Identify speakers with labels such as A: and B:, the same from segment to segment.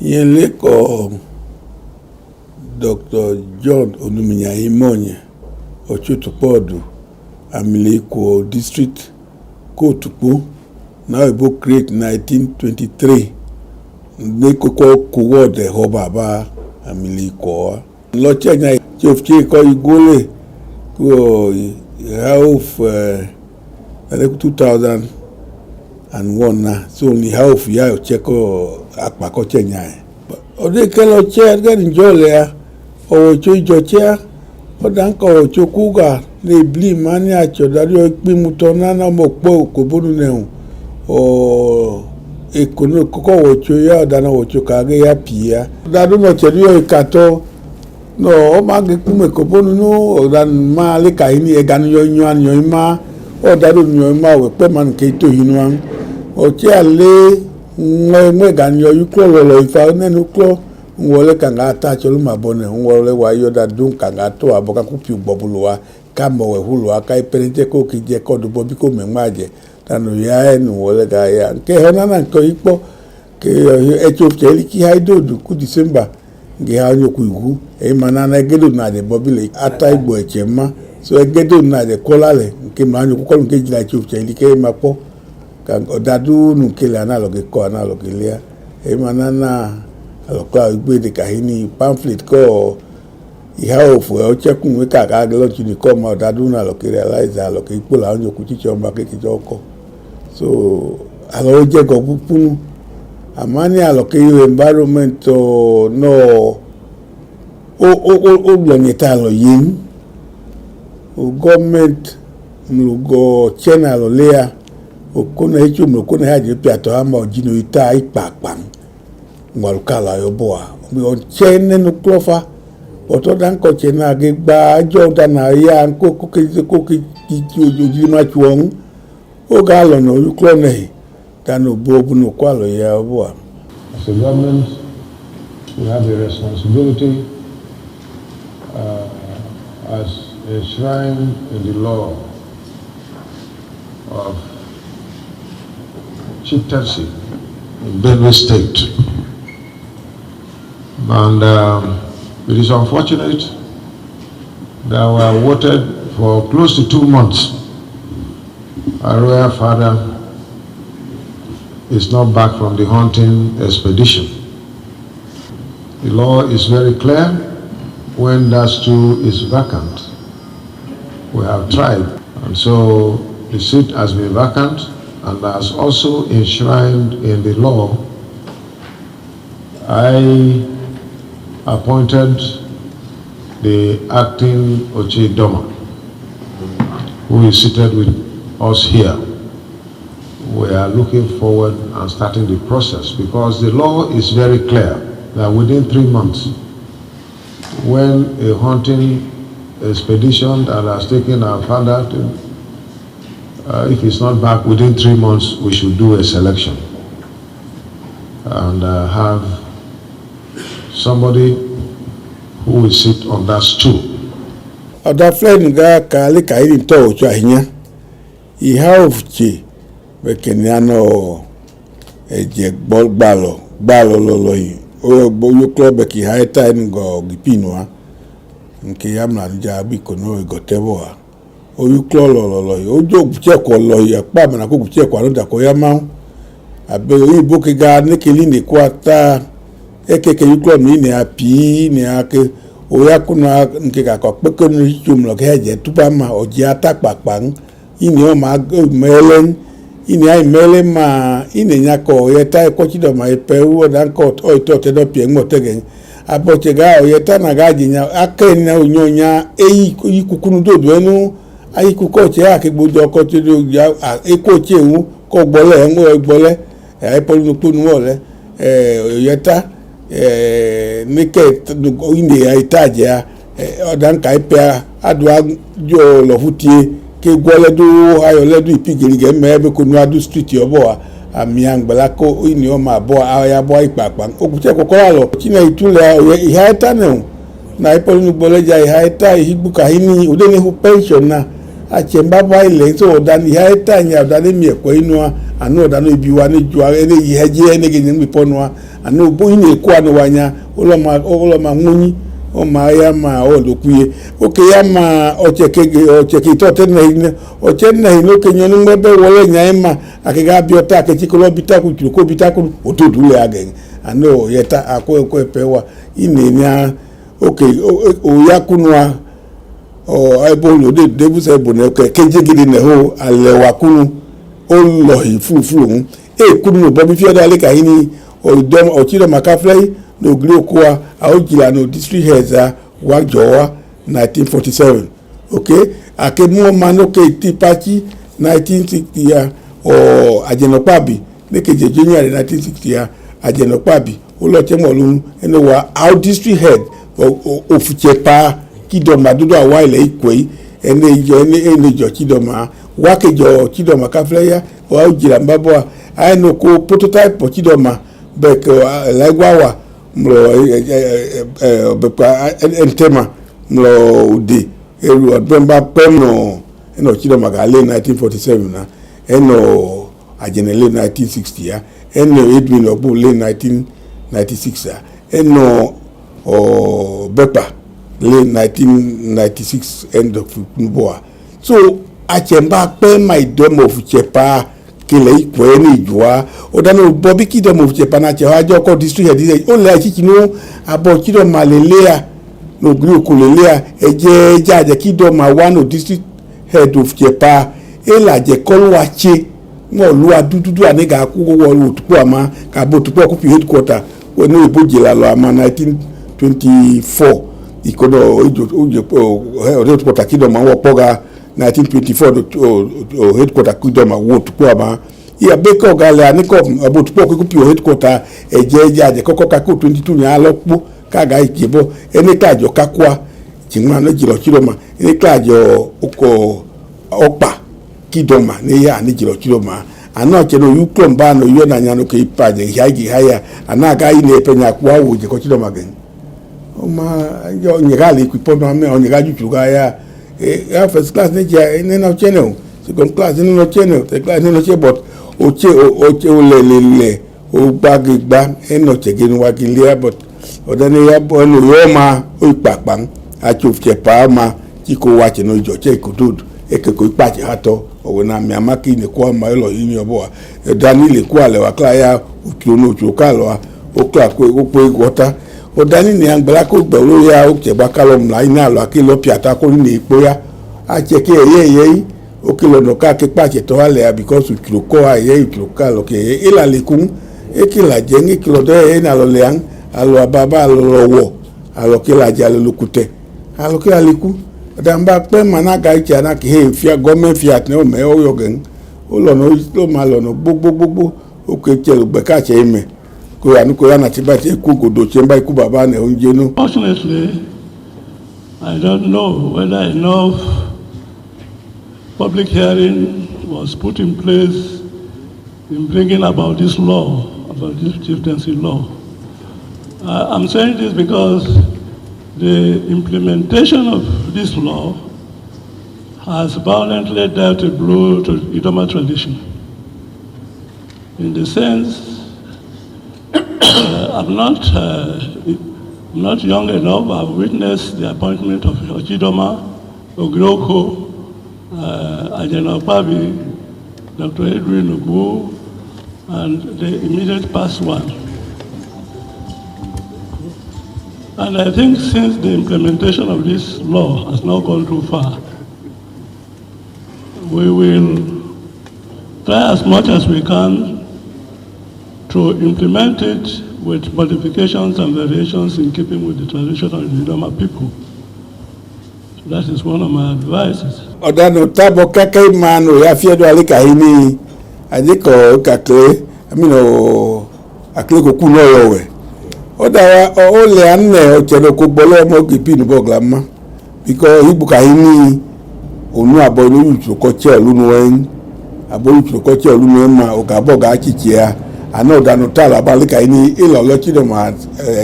A: Yenleko Dr. John Onuminya Imonye Ochutupodu Amiliko District Kotukpo now ebo create 1923 Nekoko kuwo de hobaba Amiliko Lochenya chofche ko igole ko half 2001 na so ni half ya cheko apako chenya ode kelo che gan jole ya o cho che o dan ko cho kuga le bli mani acho dario pimuto na mo po ko bonu ne o ekono koko wo cho ya dana wo cho kage ya pia dadu no cherio ikato no o ma ge kume ko bonu no o dan ma le kai ni e gan yo nyo ma o dadu nyo ma we pe man ke to hinwan o che ale mwe gan yo yuklo lo ifa nenu klo ngole kanga ta cholu mabone ngole wa yo da dun kanga to aboka kupi gbobuluwa ka mo we hulu aka iperente ko kije ko do bobi ko menmaje tanu ya enu ngole ga ya ke honana ko ipo ke echofeli ki haido du ku December nge ha nyoku igu e manana egedo na de bobile ata igbo echema so egedo na de kolale nke ma nyoku ko nke jila echofeli ke mapo kan odadu nukele analoge ko analoge lia e manana alokwa igbe de kahini pamphlet ko iha ofu o chekun we ka ga lo chini ko ma odadu na lo realize aloke ipo la onyo ku chicho mba ke kijoko so alo je go pupunu amani aloke environment no o bloneta lo yin o government mlugo chena lo lea okuna echu mlokuna haje pia to ama ojino ita ipapam ngwalukala yoboa mi on chene no klofa oto dan ko chena ge gba jo dana ya ko ojoji ma chuon o ga lo no yuklo nei tanu bobu no kwalo ya yoboa.
B: As a government, we have a responsibility as enshrined in the law of chieftaincy in Benue State. And it is unfortunate that we are waited for close to 2 months. Our royal father is not back from the hunting expedition. The law is very clear. When that stool is vacant, we have tried. And so the seat has been vacant and as also enshrined in the law. I appointed the acting Oche Doma, who is seated with us here. We are looking forward and starting the process because the law is very clear that within 3 months, when a hunting expedition that has taken our father to if it's not back within 3 months, we should do a selection and have somebody who will sit on that stool.
A: Oda friend ga kali kairi to ocho ahinya. Iha ofche bekeniano eje gbalo lolo yi. O boyo club ki haita ngo gipinwa. Nke yamna nja biko no igoteboa. Oyuklo lolo ojo buche ko lo ya pa mana ko buche ko anu da ko ya ma abe oyibo ke ga nekeli ne ko ata ekeke yuklo mi ne api ne ake oya kuna nke ka ko peke no chum lo ke je tuba ma oji ata papan ini o ma melen ini ai mele ma ini nya ko ye ta ko chido ma pe wo dan ko o to te do pie ngo tegen aboche ga o ye ta na ga jinya ake na onyonya eyi ikukunu do do enu ayi kuko che ake gbojo ko ti do ya eko che wu ko gbole ngo gbole e polu punu wole yeta nike inde ya itaje odan kai pe adwa jo lo futie ke gbole do ayo ledu ipigiri ge me be ko nu adu street yobo ami angbala ko ini o ma bo aya bo ipapa okuche kokora lo china itule iha eta ne na ipolu gbole ja iha eta ihigbuka hini udeni hu pension na achemba ba ile so odani ha etanya odani mi ekwo inu anu odani ibi wa ni ju ene yi heje ene gini mi ponu anu bo ni eku anu wanya uloma munyi o ma ya ma o dokuye oke ya ma ocheke to tenne ochenne ino kenyo ni mebe wole nyaima akega biota akechikolo bitaku chuko bitaku otodule again anu yeta akọ epewa inenya oke o yakunwa o ebolo de debu se bo ne kejegide ne ho alewa kunu o lo ifufuru kunu bo bi fi oda le ka ni o dom o chiro makaflai no gri okwa a ojila no district heads wa jowa 1947 okay akemu mano ke tipachi 1960 ya o ajenopabi ne keje January 1960 ya ajenopabi o lo chemo lu ene wa our district head o fuchepa kidoma dudu awa ile ikwe ene jo kidoma wakejo kidoma kafleya o ojila mbabo aino ko prototype kidoma bek lagwawa mlo bepa entema mlo udi eru odbemba pemno eno kidoma gale 1947 na eno ajenele 1960 ya eno Edwin Ogbole 1996 ya eno bepa le 1996 end of Nboa so achemba pe my demo of chepa kile ikwe ni jua odano bobi kidom of chepa na chewa joko district head o le chikinu abo kidom malelea no gri okulelea eje jaje kidom ma one district head of chepa ela je kolwa che mo luwa dududu anega ku wo otupo ama ka bo otupo ku headquarter we no ibojela lo ama 1924 ikodo ojo otupo kidom ma wo poga 1924 headquarter kidom wo otupo ama ya beko gale aniko abo otupo ku headquarter eje aje koko ka ku 22 ni alopo kaga ikebo eni kajo kakwa jinwa no jiro kiroma eni kajo oko opa kidoma ne ya ni jiro kiroma ana cheno yuklomba no yo na nyano ke ipaje hagi haya ana ga ine penya kwa wo je ko kiroma gen o ma yo nyegali ku pono ame o nyegaju chuga ya first class ne ja ne na cheno second class ne no cheno third class ne no che but o lelele o gbagigba eno chegenu wa gilia but odani ya bo no yo ma o ipapan achofche pa ma chiko wa cheno jo che ikududu ekeko ipaje hato owena mi amaki ne kwa ma lo yin obo dani le kwa le wa kla ya ukiro ojo ka lo o kla ko o pe gota o dani ni angbala ko gbe lo ya o che ba ka lo mla ina lo akilo piata ko ni epo ya a che ke ye o kilo no ka ke paje to ale because ukiro ko aye ukiro ka lo ke ila le kun e kila je ni kilo de na lo le an alo baba lo wo alo kila ja lo lukute alo kila liku damba pe managa icha na ke fia government fiat ne o me o yogen o lo no lo ma lo no gbogbo o ke chelu gbe ka che ime ko ya nu ko ya na ti ba ti ku godo che mba iku baba ne onje nu.
C: Fortunately, I don't know whether enough public hearing was put in place in bringing about this law, about this chieftaincy law. I'm saying this because the implementation of this law has violently dealt a blow to Idoma tradition. In the sense, I'm not young enough. I've witnessed the appointment of Ojidoma, Ogroko, Ajenopabi, Dr. Edwin Ogbu, and the immediate past one. And I think since the implementation of this law has not gone too far, we will try as much as we can to implement it with modifications and variations in keeping with the tradition of the Idoma people. So that is one of my advices.
A: Odano tabo kake mano ya fiedo alika hini ajiko kakle amino akle ko kuno yowe. Odawa o le anne o chelo ko bolo mo gipinu boglama because ibuka hini onu abo ni yutu ko che olunu en abo yutu ko che olunu ma o ga boga achichia ana odano tala balika hini ilo lo chido ma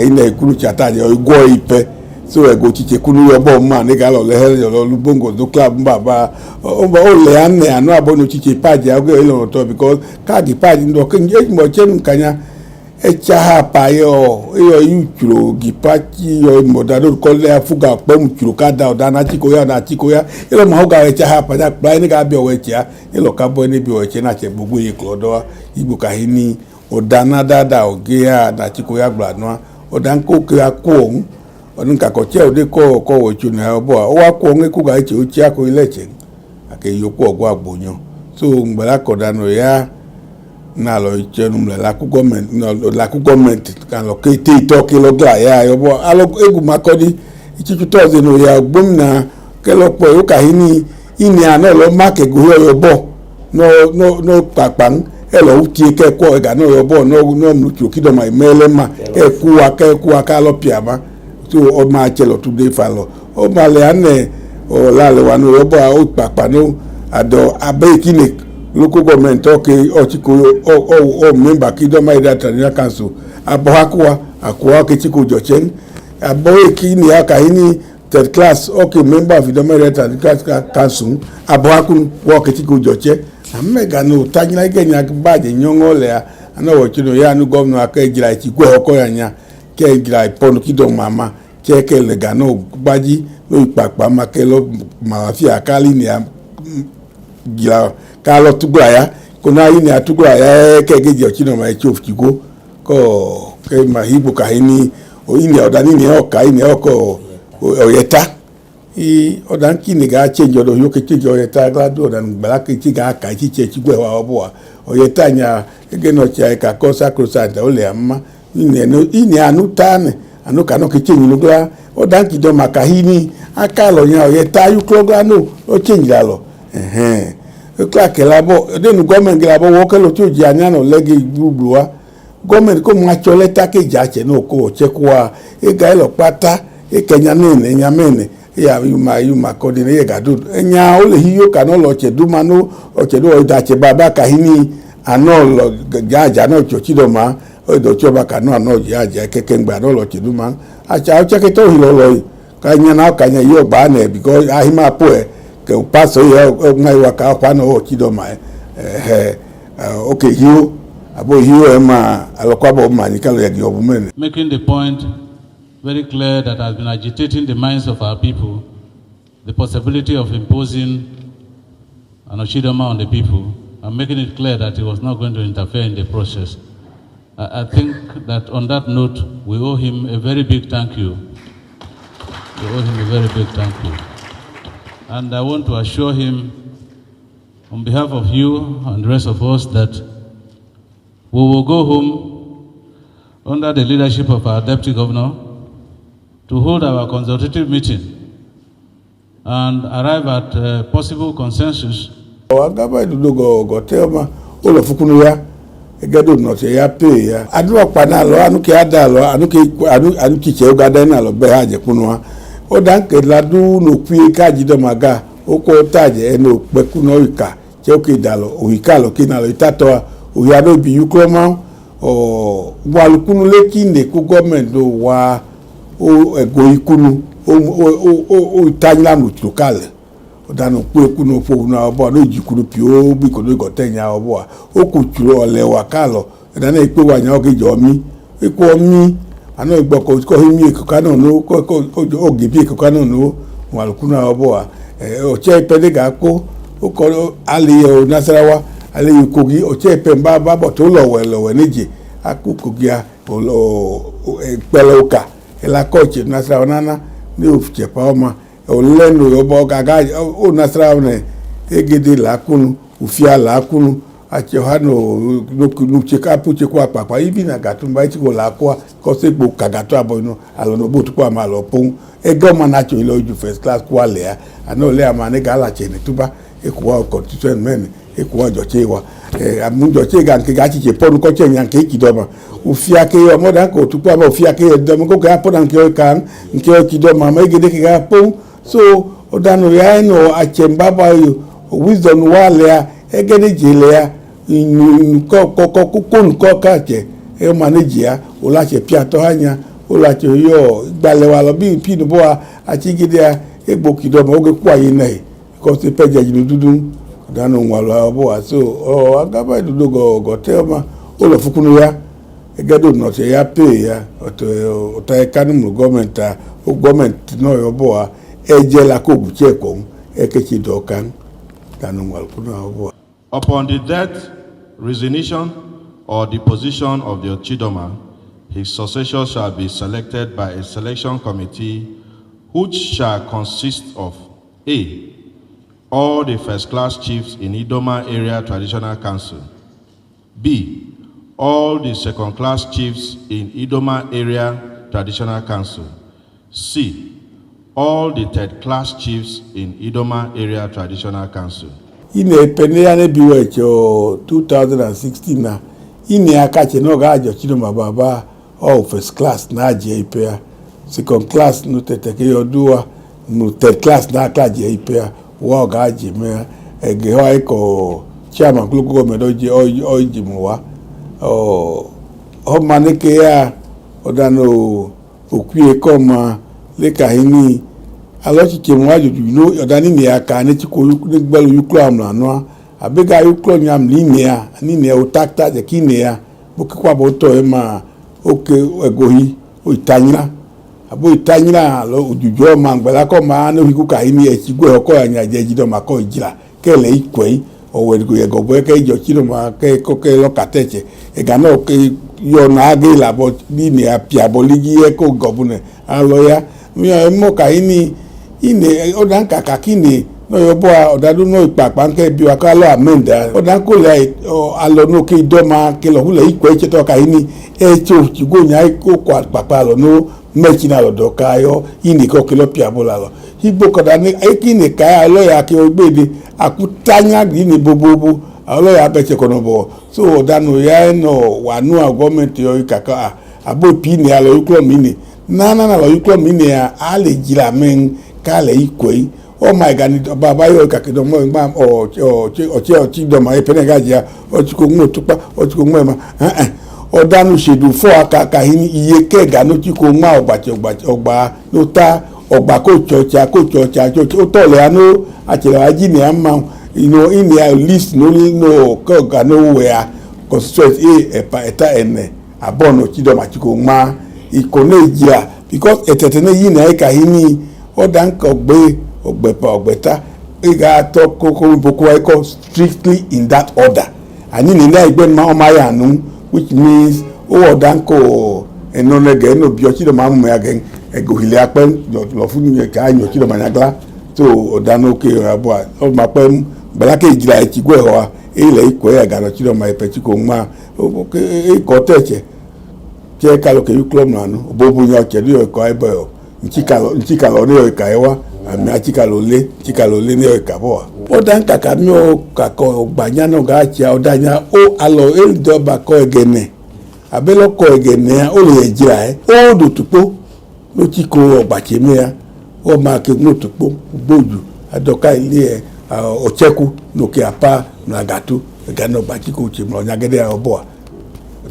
A: ina ikuru chata je igwo ipe so ego chiche kunu yobo ma ne ga lo le lo lubongo do club baba o le ane anu abonu chiche page ago elo to because card page ndo kenje mo chenu kanya echa pa yo yuchuro gipachi yo modado ko le afuga pe muchuro kada odana chiko ya na chiko ya elo ma hoga echa pa ya pla ni ga bi owecha elo ka bo ni bi owecha na che gbogbo yi klodo igbo kahini odana dada oge ya na chiko ya gba no odan ko ke akwo odun ka ko che ode ko wechu na obo o wa ko nge ku ga eche o chi ako ileche ake yoku ogwo agbonyo so ngbara ko dano ya na lo ichenu la ku government kan lo ke te to ke lo gla ya yobo alo egu makodi ichichu toze no ya gbomna ke lo po yo kahini ini ana lo make go yobo no papan e lo uti ke ko e ga no yobo no mu chu kido mai melema e ku aka lo piama so o ma chelo today fa lo o ma le ane o la le wa no yobo o papa no ado abe kine local government okay ochiko o member kidoma ida traditional council abohakwa akwa kechiko jochen aboe kini aka ini third class okay member of kidoma ida traditional council abohakun wo kechiko joche amega no tanyina igenya baje nyongole ana wochino ya nu governor aka ejira ichikwe oko yanya ke ejira iponu kidoma mama cheke le gano baji no ipapa makelo mafia akali ni gira kalo tugraya kuna ini atugraya kegeji ochino ma echof chigo ko ke mahibu kahini o ini odani ni oka ini oko oyeta I odan kini ga change odo yoke change oyeta glado odan balaka chiga aka chiche chigwe wa obo oyeta nya egeno cha ka kosa crusade ole amma ini anu tane anu kano ke change nugla odan kido makahini akalo nya oyeta yu klogla no o change dalo Clark labo den government labo wo ke lo tu janya no legi gbugbuwa government ko ma chole take jache no ko chekwa e ga lo pata e kenya nene nya mene ya yuma kodine ye gadu nya ole hiyo ka no lo chedu manu o chedu o da che baba kahini ano lo jaja no chochido ma o do choba ka no ano jaja keke ngba no lo chedu ma acha o cheke to hilo lo kanya na kanya yo ba ne because ahima po que o paso ya ngai waka kwano o kidoma okay hiyo abo hiyo ema alokwabo manikalo ya giobumen
D: making the point very clear that has been agitating the minds of our people, the possibility of imposing an Ochidoma on the people, and making it clear that he was not going to interfere in the process. I think that on that note, we owe him a very big thank you. We owe him a very big thank you. And I want to assure him, on behalf of you and the rest of us, that we will go home under the leadership of our Deputy Governor to hold our consultative meeting and arrive at a possible consensus.
A: Wagaba idudogo gotelma olo fukunu ya egedo note ya pe ya adu opana lo anuke ada lo anuke che ogada na lo be haje kunwa o dan ke ladu no pie kaji do maga oko taje eno peku no ika che o ke dalo o ika lo kina lo itato o ya do bi yukroma o walukunu lekinde ku government do wa o ego ikunu o tanyla mu tukale o danu pe ku no fo na obo no jikunu pio bi ko do go tenya obo o ku turo olewa kalo dana ipe wa nya o ke jo mi iku omi ano igbo ko himi ekukano no ko ogibi ekukano no walukunu obo o che pede ga ko o ko ali o Nasarawa ali kogi o che pe mba bo to lowe neje akukogi a o peloka ela coach Nasarawa nana ni ofche paoma o lenu obo gaga o Nasarawa ne egede la kunu ufia la kunu achehano no cheka puche kwa papa ibi na gatumba ichiko la kwa kose gbo kagato abono alono botu kwa malopun ego manacho ile oju first class kwa le ano le amane gala chene tuba ekuwa constitution men ekuwa jochewa amunjo chega nke gachi che ponu ko chenya nke kidoma ufia ke yo moda ko tukwa ba ufia ke dom ko ka pona nke kan nke kidoma ma egede ke ga pon so odano ya no achemba ba yo wisdom wale egede jele ko kache e manage ya o la che piato hanya ola cho yo gbale wa lo bi pin bo achi gide egbo kidomo oge kwa yin nei because the peje jidu dudu danu wa lo bo so o agaba dudu go telma o lo fukunu ya egedo no se ya pay ya o ta kanu government o government no yo bo eje la ko buche ko ekechi do kan danu wa kuna bo.
E: Upon the death, resignation, or deposition of the Chidoma, his successor shall be selected by a selection committee which shall consist of A. All the first-class chiefs in Idoma Area Traditional Council. B. All the second-class chiefs in Idoma Area Traditional Council. C. All the third-class chiefs in Idoma Area Traditional Council.
A: Ine penea ne biwecho 2016 na ine akache no gajo Chidoma baba all first class na je ipea second class no teteke yodua no third class na akaje ipea wa gaje me ege ho iko chairman global government oji muwa o maneke ya odano okwie koma leka hini alochiche mwajo no odani ni aka ne chiko gbelu yuklo amna no abega yuklo nyam ni ne utakta je kinea bukwa boto ema oke egohi o itanyira abo itanyira lo ojujo mangbela ko ma no hikuka hini echigwe oko anya jejido mako ijira kele ikwei owergo yegobo ke jo Chidoma ke koke lo kateche egana oke yo na agela bo bi ni apia boligi e ko gobune aloya mi mo ka hini ine odan kaka kini no yo bo odadu no ipapa nke bi wa ka lo amenda odan ko le alo no ke Idoma ke lo hule ikwe cheto ka hini echo chigo nya ko kwa papa lo no mechina lo do ka yo ini ko ke lo pia bola lo igbo ko dani ekini ka lo ya ke ogbede akutanya gini bobobo alo ya beche kono bo so odanu ya no wa nu government yo ikaka abo pini alo yuklo mini na lo yuklo mini ya ale jira men kale ikwe oh my god baba yo kakido mo ngba o Chidoma epenegajia o chiko mo tupa o chiko mo ma odanu shedu fo akaka hini iye kega no chiko ma ogba no ta ogba ko chocha o tole anu achele ajini amma in their list no ko ga no where constituent eta ene abono Chidoma chiko ma ikone jia because etetene yina ka hini odan ko gbe ogbeta iga to koko boku iko strictly in that order ani ni na igbe ma o ma ya nu which means odan ko enonege no bi Chidoma mu again ego hile apen lo fun ni ka anyo Chidoma nyagla so odan oke abo o ma pe balake ijira echigwe ho ile iko ya ga Chidoma epechiko ma e ko teche che kalo ke club na no bobu nya chedi o ko ebo nchikalo ni o kaiwa ami achikalo le ni o kabo o dan kaka mi o kako gbanya no ga chia o danya o alo eldo ba ko egene abelo ko egene o le jira o do tupo lo chiko ogbache mi ya o ma ke no tupo gboju adoka ile o cheku no ke apa na gatu gano ba chiko chi mo nyagede obo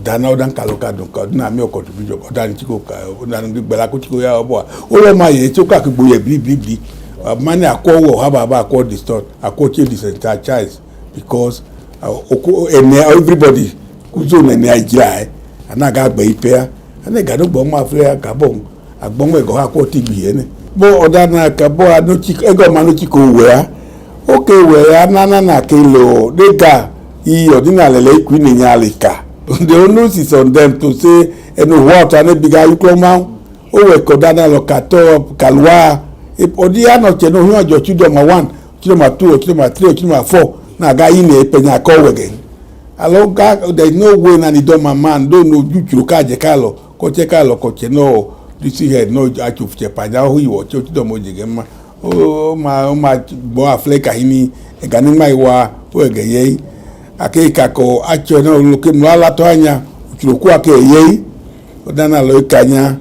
A: dana odan kaloka don ko na mi o contribution odan chiko ka odan gbela ko chiko ya obo o lo ma ye chiko ka gboye bli mani akowo ha baba akọ distort akọ change disenfranchise because everybody kuzo na Nigeria anaga gbe ipe ana ga do gbo ma fre Gabon agbon ego ha ko ti gbi ene bo odana ka bo anu chiko ego ma no chiko we a oke we anana na kilo dega I ordinary le ku ni nyalika the onus is on them to say what and biga yukloma o we ko dana lo kato kalwa odi ano che no hu ajo Chidoma 1 Chidoma 2 Chidoma 3 Chidoma 4 na ga yi na epenya ko wegen aloga there is no way na Idoma man don't know juchu ka je kalo ko che no this head no achu che panya hu iwo Chidoma ojege ma o ma gbo afleka hini e gani mai wa o ege ye akeka ko acho no loke mlala to anya uchuku ake ye odana lo ikanya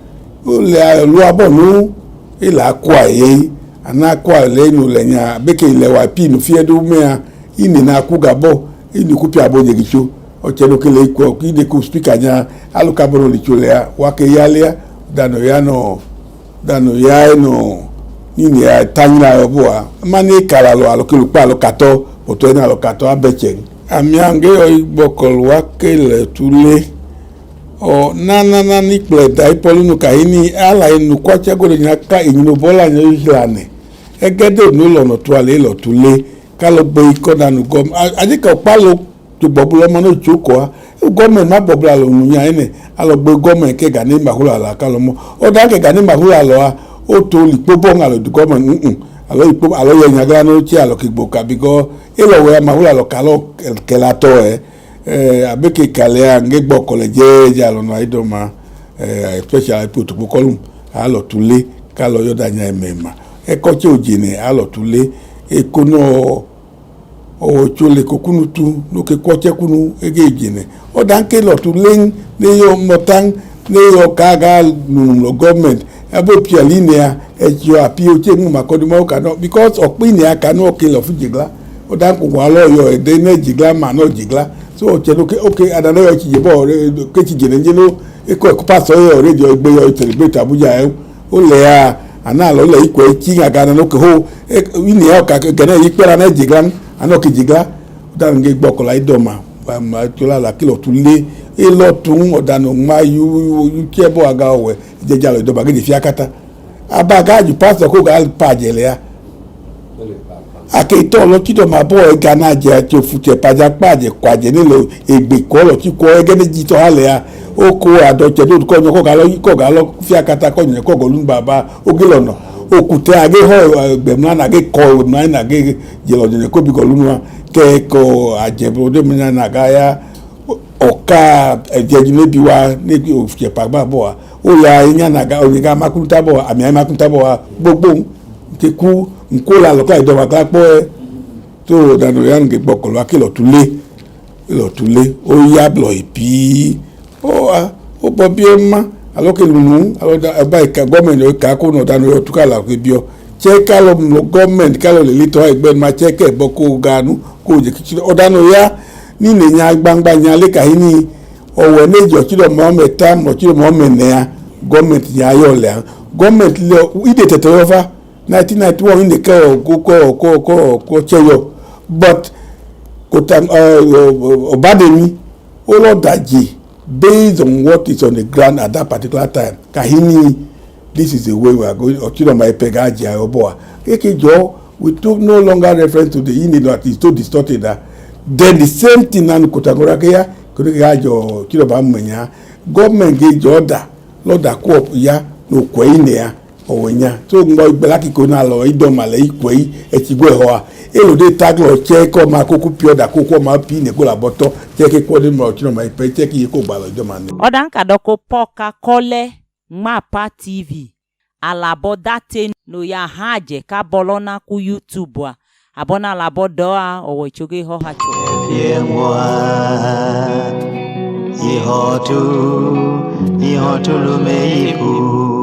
A: o le lo abonu ila kwa ye ana kwa lenu lenya beke ile wa pinu fiedu mea ini na kugabo ini kupia aboje gicho o chelo kele iko ide ku speaker nya aluka boro lichulea wake yalea dano ya no nini ya tanyina yoboa mani kala lo alokilu pa lo kato oto ena lo kato abechen amiange oigbokol kele tule o na nikple dai polinu kahini ala inu kwache go ni aka inu bola nyo hilane egede no lo no to ale lo tule kalo gbe iko danu gom adika palo to bobulo mo no joko government ma bobula lo nunya ene alo gbe government ke gani mahula la kalo mo o da ke gani mahula lo o to li popo ngalo du government alo ipo alo ye nyaga no chi alo ki gboka bigo elo we mahula lo kalo kelato abeke kalea ngegbo koleje alo no idoma especially put kolum alo tule kalo yoda nya emema ekoche ojine alo tule ekono o chole kokunutu no ke kwache kunu ege ijine o danke lo tule ne yo motang ne yo kaga no government abo pialinea ejo apio chemu makodimo kano because opinion kanu okelo fujigla o danko wa lo yo ede ne jigla ma no jigla so chelo ke okay adana yo chijebo ke chijene njelo eko paso yo radio gbe yo celebrate Abuja o le a ana lo le iko echi aga na no ke ho wini ya ka gana yipera na jigla ano ke jigla dan nge gbokola idoma ma tola la kilo tule e lo tun odanu ma yu chebo aga owe jeja lo idoma ge fiakata abaga ju pastor ko ga pajele ya aketo lo kido ma bo e gana je ti ofute paja paje kwaje nilo egbe ko lo ti ko ege meji to hale ya o ko adoje do ko ga lo fiakata ko nyen ko go lu baba o gilono okute age ho gbemna na ge ko na ge jelo je ko bi ko lu nwa ke ko ajebo de mina na ga ya oka ejeji mebi wa ni ofute pagba bo wa o ya nya na ga o ga makunta bo ami makunta bo wa gbogbo ke ku nkola lo ka idoma ka po to danu ya nge gbokolo akilo tule o ya blo ipi o bo bi ma aloke lunu aloda ba ka government ka ko no danu yo tukala ke bio che kalo government kalo le lito egbe ma che ke boko ganu ko je kichi o danu ya ni ne nya gbangba nya le ka hini owe nejo chido mo meta mo chido mo menea government ya yo le government le ide tete over 1991 in the ko cheyo but kotam Obademi olodaji based on what is on the ground at that particular time kahini this is the way we are going ochido my pegaji oboa kekejo we took no longer reference to the in that is too distorted that then the same thing and kotagora ke ya kekejo chido ba mmenya government ge joda loda ko ya no kweine ya owenya so ngbo igbelaki ko na lo idomale ikwe etigwe ho elode taglo che ko ma koku pioda koko ma pi ne ko la boto che ke ko de mo chino ma ipe che ki ko gbalo idomane
F: odanka doko poka kole mapa tv alabo date no ya haje ka bolona ku YouTube a abona labo do a owo choge ho ha cho
G: ihotu lumeiku